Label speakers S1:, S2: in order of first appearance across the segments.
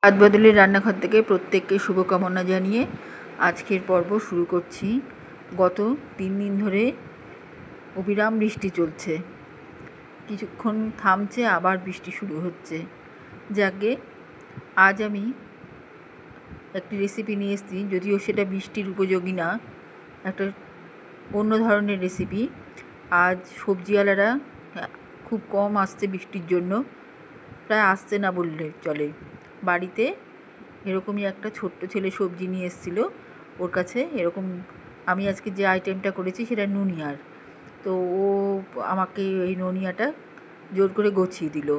S1: হাত বদলের রান্নাঘর থেকে প্রত্যেককে শুভকামনা জানিয়ে আজকের পর্ব শুরু করছি। গত 3 দিন ধরে অবিরাম বৃষ্টি চলছে, কিছুক্ষণ থামছে আবার বৃষ্টি শুরু হচ্ছে। যাকে আজ আমি একটি রেসিপি নিয়ে এসেছি, যদিও সেটা বৃষ্টির উপযোগী না, একটা অন্য ধরনের রেসিপি। আজ সবজিওয়ালারা খুব কম আসছে বৃষ্টির জন্য, প্রায় আসছে না বললে চলে। বাড়িতে এরকমই একটা ছোট্ট ছেলে সবজি নিয়ে এসেছিলো, ওর কাছে এরকম আমি আজকে যে আইটেমটা করেছি সেটা নুনিয়ার। তো ও আমাকে এই নুনিয়াটা জোর করে গছিয়ে দিল।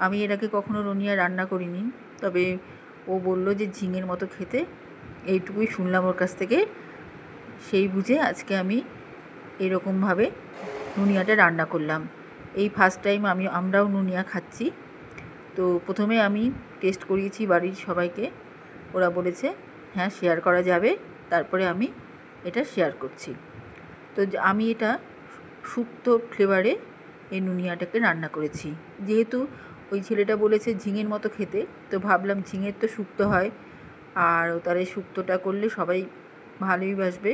S1: আমি এর আগে কখনো নুনিয়া রান্না করিনি, তবে ও বলল যে ঝিঙের মতো খেতে, এইটুকুই শুনলাম ওর কাছ থেকে। সেই বুঝে আজকে আমি এরকমভাবে নুনিয়াটা রান্না করলাম। এই ফার্স্ট টাইম আমরাও নুনিয়া খাচ্ছি। তো প্রথমে আমি টেস্ট করিয়েছি বাড়ির সবাইকে, ওরা বলেছে হ্যাঁ শেয়ার করা যাবে, তারপরে আমি এটা শেয়ার করছি। তো আমি এটা শুক্তো ফ্লেভারে এই নুনিয়াটাকে রান্না করেছি। যেহেতু ওই ছেলেটা বলেছে ঝিঙের মতো খেতে, তো ভাবলাম ঝিঙের তো শুক্তো হয়, আর তার এই শুক্তোটা করলে সবাই ভালোই বাসবে,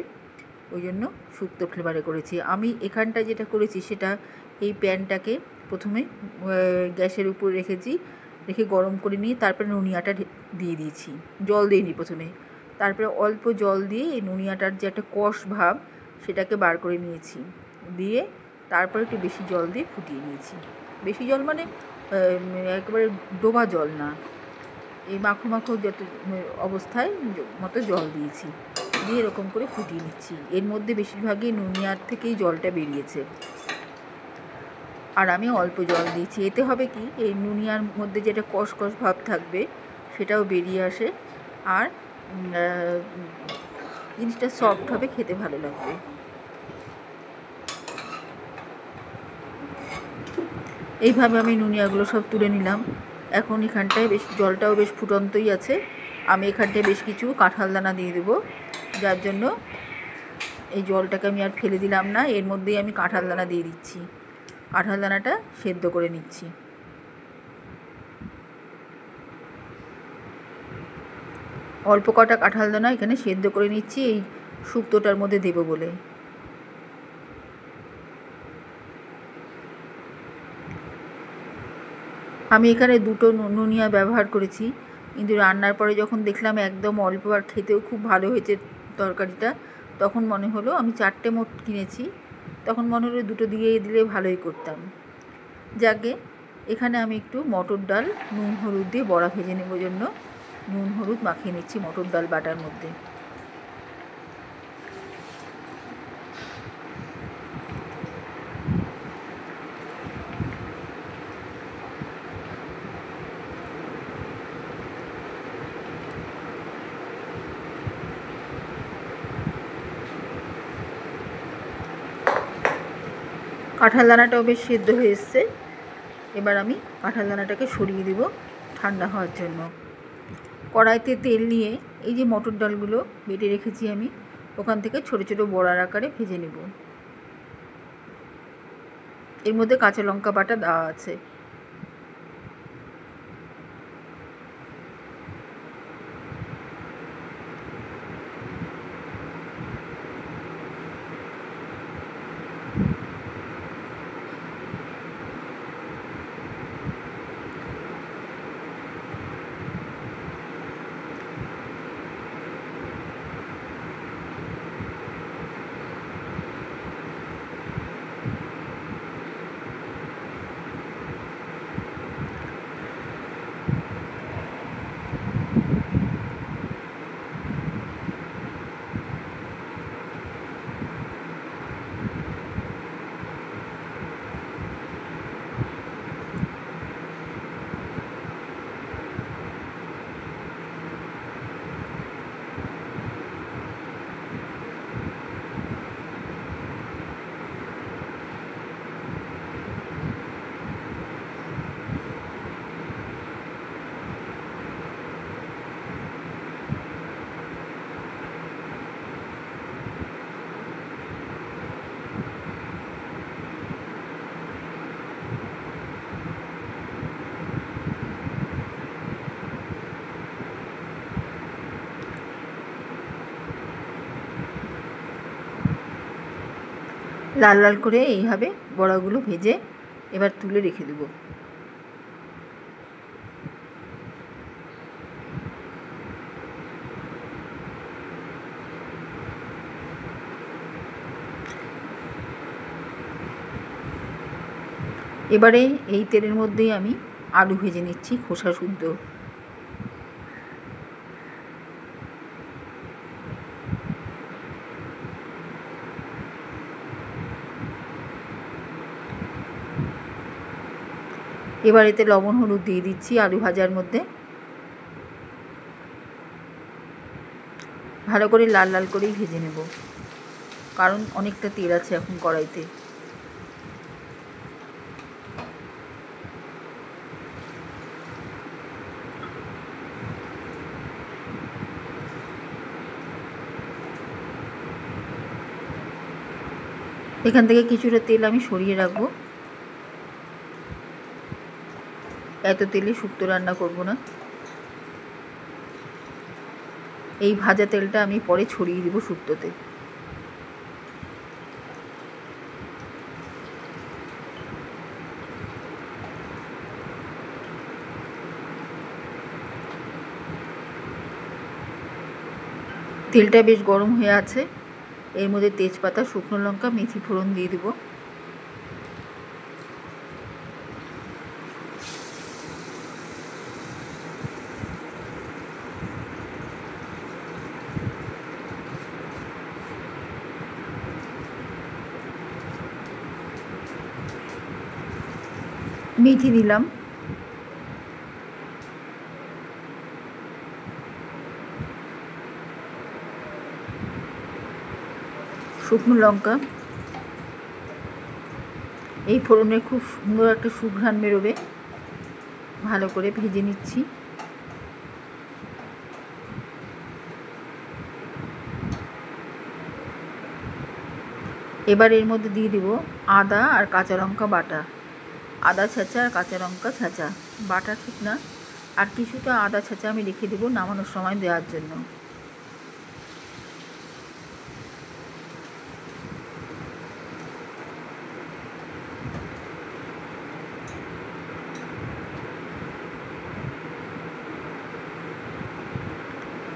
S1: ওই জন্য শুক্তো ফ্লেভারে করেছি। আমি এখানটা যেটা করেছি সেটা এই প্যানটাকে প্রথমে গ্যাসের উপর রেখেছি, রেখে গরম করে নিয়ে তারপরে নুনিয়াটা দিয়ে দিয়েছি। জল দিইনি প্রথমে, তারপরে অল্প জল দিয়ে এই নুনিয়াটার যে একটা কষ ভাব সেটাকে বার করে নিয়েছি, দিয়ে তারপরে একটু বেশি জল দিয়ে ফুটিয়ে নিয়েছি। বেশি জল মানে একেবারে ডোবা জল না, এই মাখো মাখো যত অবস্থায় মতো জল দিয়েছি, দিয়ে এরকম করে ফুটিয়ে নিচ্ছি। এর মধ্যে বেশিরভাগই নুনিয়ার থেকেই জলটা বেরিয়েছে, আর আমি অল্প জল দিয়েছি। এতে হবে কি, এই নুনিয়ার মধ্যে যেটা কষকষ ভাব থাকবে সেটাও বেরিয়ে আসে, আর জিনিসটা সফট হবে, খেতে ভালো লাগবে। এইভাবে আমি নুনিয়াগুলো সব তুলে নিলাম। এখন এখানটায় বেশ জলটাও বেশ ফুটন্তই আছে। আমি এখানটায় বেশ কিছু কাঁঠাল দানা দিয়ে দেবো, যার জন্য এই জলটাকে আমি আর ফেলে দিলাম না, এর মধ্যেই আমি কাঁঠাল দানা দিয়ে দিচ্ছি। কাঁঠাল দানাটা সেদ্ধ করে নিচ্ছি। অল্প কটা কাঁঠাল দানা এখানে সেদ্ধ করে নিচ্ছি এই শুক্তোটার মধ্যে দেবো বলে। আমি এখানে 2টো নুনিয়া ব্যবহার করেছি, কিন্তু রান্নার পরে যখন দেখলাম একদম অল্প আর খেতেও খুব ভালো হয়েছে তরকারিটা, তখন মনে হলো আমি 4টে মোট কিনেছি, তখন মনে হলো 2টো দিয়ে দিলে ভালোই করতাম। যাকে এখানে আমি একটু মটর ডাল নুন হলুদ দিয়ে বড়া ভেজে নেবার জন্য নুন হলুদ মাখিয়ে নিচ্ছি মটর ডাল বাটার মধ্যে। কাঁঠাল দানাটাও বেশ সেদ্ধ হয়ে এসছে। এবার আমি কাঁঠাল দানাটাকে সরিয়ে দেব ঠান্ডা হওয়ার জন্য। কড়াইতে তেল নিয়ে এই যে মটর ডালগুলো বেটে রেখেছি আমি, ওখান থেকে ছোটো ছোটো বড়ার আকারে ভেজে নেব। এর মধ্যে কাঁচা লঙ্কা বাটা দেওয়া আছে। লাল লাল করে এইভাবে বড়াগুলো ভেজে এবার তুলে রেখে দেবো। এবারে এই তেলের মধ্যেই আমি আলু ভেজে নিচ্ছি খোসা শুদ্ধ। এবার এতে লবণ হলুদ দিয়ে দিচ্ছি আলু ভাজার মধ্যে। ভালো করে লাল লাল করেই ভেজে নেব, কারণ অনেকটা তেল আছে এখন কড়াইতে। এখান থেকে কিছুটা তেল আমি সরিয়ে রাখবো, এত তেলে শুক্তো রান্না করব না। এই ভাজা তেলটা আমি পরে ছড়িয়ে দেবো শুক্তোতে। তেলটা বেশ গরম হয়ে আছে, এর মধ্যে তেজপাতা, শুকনো লঙ্কা, মেথি ফোড়ন দিয়ে দেবো। মেথি দিলাম, শুকনো লঙ্কা। এই ফোড়নে খুব সুন্দর একটা সুঘ্রাণ বেরোবে। ভালো করে ভেজে নিচ্ছি। এবার এর মধ্যে দিয়ে দেবো আদা আর কাঁচা লঙ্কা বাটা। আদা ছেঁচা আর কাঁচা লঙ্কা ছেঁচা, বাটা ঠিক না, আর কিছুটা আদা ছেঁচা আমি রেখে দেবো নামানোর সময় দেওয়ার জন্য।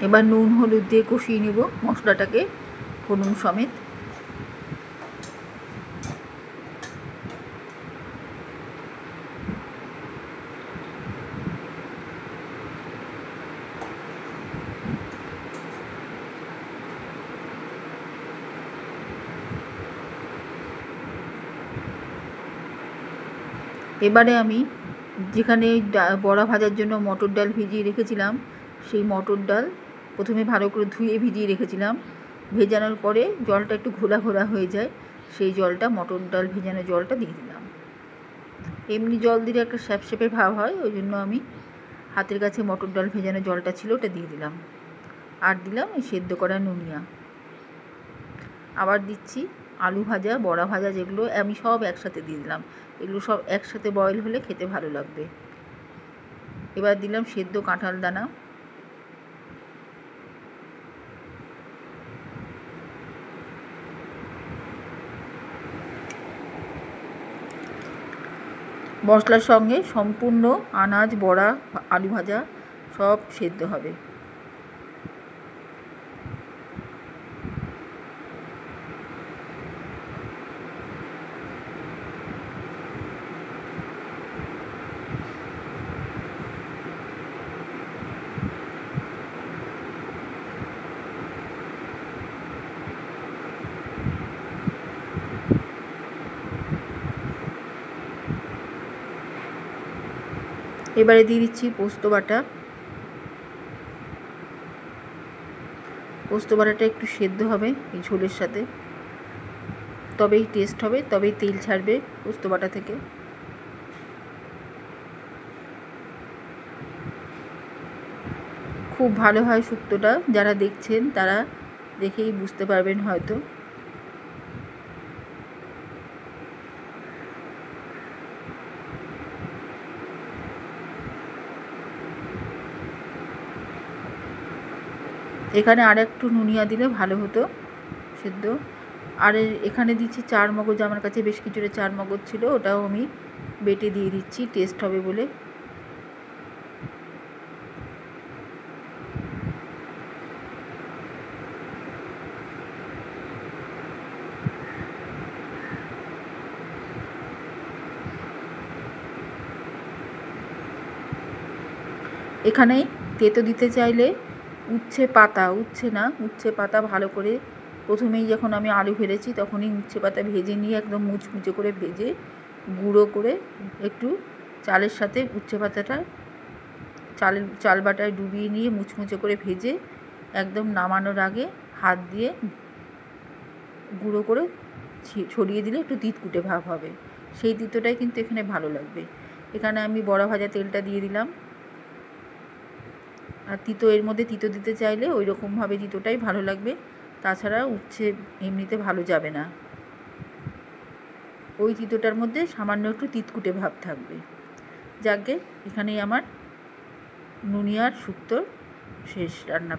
S1: এবার নুন হলুদ দিয়ে কষিয়ে নেব মশলাটাকে ফোড়ন সমেত। এবারে আমি যেখানে বড়া ভাজার জন্য মটর ডাল ভিজিয়ে রেখেছিলাম, সেই মটর ডাল প্রথমে ভালো করে ধুয়ে ভিজিয়ে রেখেছিলাম। ভেজানোর পরে জলটা একটু ঘোলা ঘোলা হয়ে যায়, সেই জলটা মটর ডাল ভেজানো জলটা দিয়ে দিলাম। এমনি জল দিলে একটা স্যাপস্যাপে ভাব হয়, ওই জন্য আমি হাতের কাছে মটর ডাল ভেজানো জলটা ছিল ওটা দিয়ে দিলাম। আর দিলাম এই সেদ্ধ করা নুনিয়া। আবার দিচ্ছি আলু ভাজা, বড়া ভাজা, যেগুলো আমি সব একসাথে দিয়ে দিলাম। এগুলো সব একসাথে বয়েল হলে খেতে ভালো লাগবে। এবার দিলাম সেদ্ধ কাঁঠাল দানা। মশলার সঙ্গে সম্পূর্ণ আনাজ, বড়া, আলু ভাজা সব সেদ্ধ হবে। এবারে দিয়ে দিচ্ছি পোস্ত বাটা। পোস্ত বাটাটা একটু সেদ্ধ হবে এই ঝোলের সাথে, তবেই টেস্ট হবে, তবেই তেল ছাড়বে পোস্ত বাটা থেকে। খুব ভালো হয় শুক্তোটা, যারা দেখছেন তারা দেখেই বুঝতে পারবেন হয়তো। এখানে আর একটু নুনিয়া দিলে ভালো হতো সেদ্ধ। আর এখানে দিচ্ছি চার মগজ, আমার কাছে বেশ কিছুটা চার মগজ ছিল, ওটাও আমি বেটে দিয়ে দিচ্ছি টেস্ট হবে বলে। এখানে তেতো দিতে চাইলে উচ্ছে পাতা ভালো করে প্রথমেই যখন আমি আলু ভেজেছি তখনই উচ্ছে পাতা ভেজে নিয়ে একদম মুচমুচে করে ভেজে গুঁড়ো করে একটু চালের সাথে উচ্ছে পাতাটা চাল বাটায় ডুবিয়ে নিয়ে মুচমুচে করে ভেজে একদম নামানোর আগে হাত দিয়ে গুঁড়ো করে ছড়িয়ে দিলে একটু তিতকুটে ভাব হবে, সেই তিতোটাই কিন্তু এখানে ভালো লাগবে। এখানে আমি বড়া ভাজা তেলটা দিয়ে দিলাম। আর তিতো এর মধ্যে তিতো দিতে চাইলে ওই রকমভাবে তিতোটাই ভালো লাগবে, তাছাড়া উচ্ছে এমনিতে ভালো যাবে না। ওই তিতোটার মধ্যে সামান্য একটু তিতকুটে ভাব থাকবে। যাকে এখানেই আমার নুনিয়ার শুক্তোর শেষ রান্না।